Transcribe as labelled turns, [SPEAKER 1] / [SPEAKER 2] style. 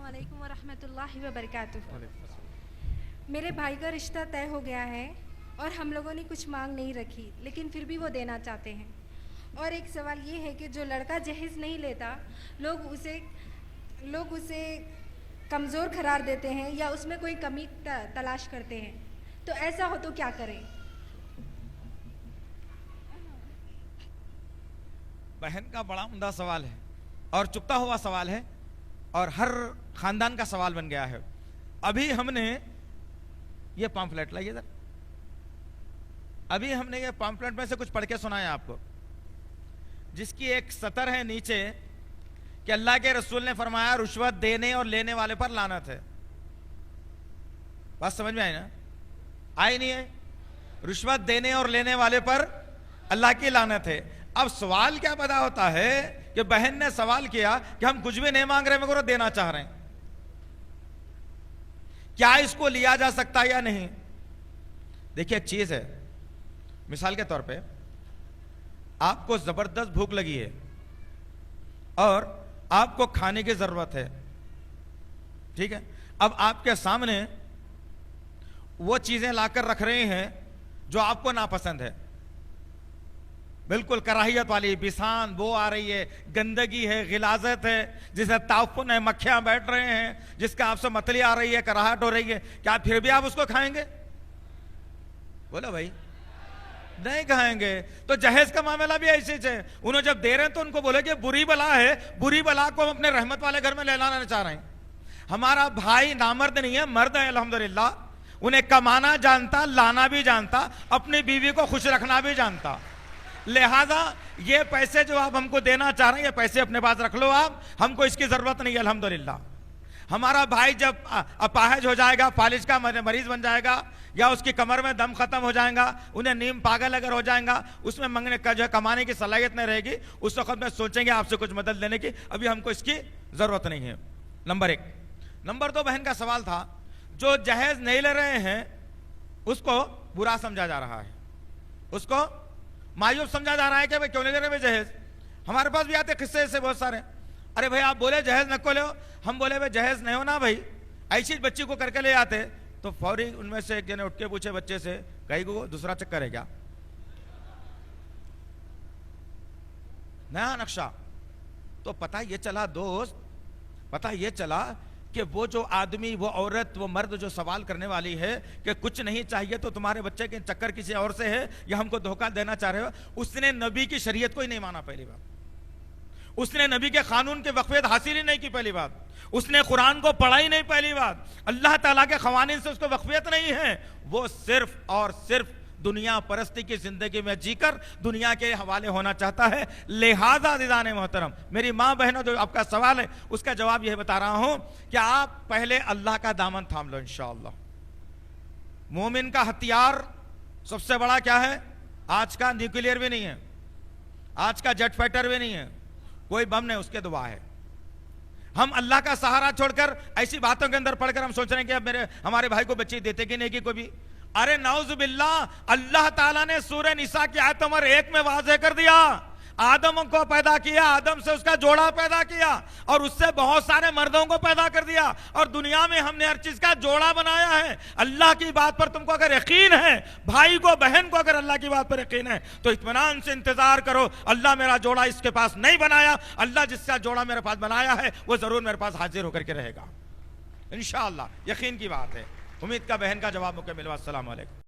[SPEAKER 1] अस्सलामुअलैकुम वरहमतुल्लाहि वबरकातुहू। मेरे भाई का रिश्ता तय हो गया है और हम लोगों ने कुछ मांग नहीं रखी, लेकिन फिर भी वो देना चाहते हैं। और एक सवाल ये है कि जो लड़का जहेज़ नहीं लेता, लोग उसे कमज़ोर करार देते हैं या उसमें कोई कमी तलाश करते हैं। तो ऐसा हो तो क्या करें?
[SPEAKER 2] बहन का बड़ा उम्दा सवाल है और चुपता हुआ सवाल है और हर खानदान का सवाल बन गया है। अभी हमने ये पॉम्फलेट लाइए इधर, अभी हमने ये पॉम्फलेट में से कुछ पढ़ के सुनाया आपको, जिसकी एक सतर है नीचे कि अल्लाह के रसूल ने फरमाया रुश्वत देने और लेने वाले पर लानत है। बात समझ में आई ना? आई नहीं है? रुश्वत देने और लेने वाले पर अल्लाह की लानत है। अब सवाल क्या पैदा होता है कि बहन ने सवाल किया कि हम कुछ भी नहीं मांग रहे मगर देना चाह रहे हैं, क्या इसको लिया जा सकता है या नहीं? देखिए एक चीज है, मिसाल के तौर पे आपको जबरदस्त भूख लगी है और आपको खाने की जरूरत है, ठीक है? अब आपके सामने वो चीजें लाकर रख रहे हैं जो आपको नापसंद है, बिल्कुल कराहियत वाली, बिसान बो आ रही है, गंदगी है, गिलाजत है, जिसे ताउफुन है, मक्खियां बैठ रहे हैं, जिसका आपसे मतली आ रही है, कराहट हो रही है, क्या फिर भी आप उसको खाएंगे? बोलो भाई, नहीं खाएंगे। तो जहेज का मामला भी ऐसी है, उन्होंने जब दे रहे हैं तो उनको बोले कि बुरी बला है, बुरी बला को हम अपने रहमत वाले घर में ले लाना चाह रहे हैं। हमारा भाई नामर्द नहीं है, मर्द है अल्हम्दुलिल्लाह, उन्हें कमाना जानता, लाना भी जानता, अपनी बीवी को खुश रखना भी जानता। लिहाजा ये पैसे जो आप हमको देना चाह रहे हैं, ये पैसे अपने पास रख लो आप, हमको इसकी जरूरत नहीं है अल्हम्दुलिल्लाह। हमारा भाई जब अपाहिज हो जाएगा, फालिज का मरीज बन जाएगा या उसकी कमर में दम खत्म हो जाएगा, उन्हें नीम पागल अगर हो जाएगा, उसमें मंगने का जो कमाने की सलाहियत नहीं रहेगी, उस वक्त में सोचेंगे आपसे कुछ मदद लेने की, अभी हमको इसकी जरूरत नहीं है। नंबर एक। नंबर दो, बहन का सवाल था जो जहेज नहीं ले रहे हैं उसको बुरा समझा जा रहा है, उसको मायूब समझा जा रहा है कि भाई क्यों नहीं ले रहे जहेज। हमारे पास भी आते किस्से ऐसे बहुत सारे, अरे भाई आप बोले जहेज न को लो, हम बोले भाई जहेज नहीं हो ना भाई, ऐसी बच्ची को करके ले आते, तो फौरी उनमें से एक जने उठ के पूछे बच्चे से, कहीं को दूसरा चक्कर है क्या? नया नक्शा। तो पता ये चला दोस्त, पता ये चला कि वो जो आदमी, वो औरत, वो मर्द जो सवाल करने वाली है कि कुछ नहीं चाहिए तो तुम्हारे बच्चे के चक्कर किसी और से है या हमको धोखा देना चाह रहे हो, उसने नबी की शरीयत को ही नहीं माना। पहली बात, उसने नबी के कानून के वक़फ़ियत हासिल ही नहीं की। पहली बात, उसने कुरान को पढ़ा ही नहीं। पहली बात, अल्लाह ताला के क़वानीन से उसको वक़फ़ियत नहीं है। वो सिर्फ और सिर्फ दुनिया परस्ती की जिंदगी में जीकर दुनिया के हवाले होना चाहता है। लिहाजा दीदाने मोहतरम, मेरी माँ बहनों, जो आपका सवाल है उसका जवाब यह बता रहा हूं कि आप पहले अल्लाह का दामन थाम लो इंशाअल्लाह। मोमिन का हथियार सबसे बड़ा क्या है? आज का न्यूक्लियर भी नहीं है, आज का जेट फाइटर भी नहीं है, कोई बम नहीं, उसके दुआ है। हम अल्लाह का सहारा छोड़कर ऐसी बातों के अंदर पढ़कर हम सोच रहे हैं कि अब हमारे भाई को बच्ची देते कि नहीं कि कोई भी। अरे नाउजुबिल्लाह, अल्लाह ताला ने सूरह निसा की आयत नंबर 1 में वाज़ेह कर दिया, आदम को पैदा किया, आदम से उसका जोड़ा पैदा किया और उससे बहुत सारे मर्दों को पैदा कर दिया और दुनिया में हमने हर चीज का जोड़ा बनाया है। अल्लाह की बात पर तुमको अगर यकीन है, भाई को, बहन को अगर अल्लाह की बात पर यकीन है, तो इत्मीनान से इंतजार करो। अल्लाह मेरा जोड़ा इसके पास नहीं बनाया, अल्लाह जिसका जोड़ा मेरे पास बनाया है वो जरूर मेरे पास हाजिर होकर के रहेगा इंशाअल्लाह। यकीन की बात है। उम्मीद का बहन का जवाब मुझे मिला। अस्सलाम वालेकुम।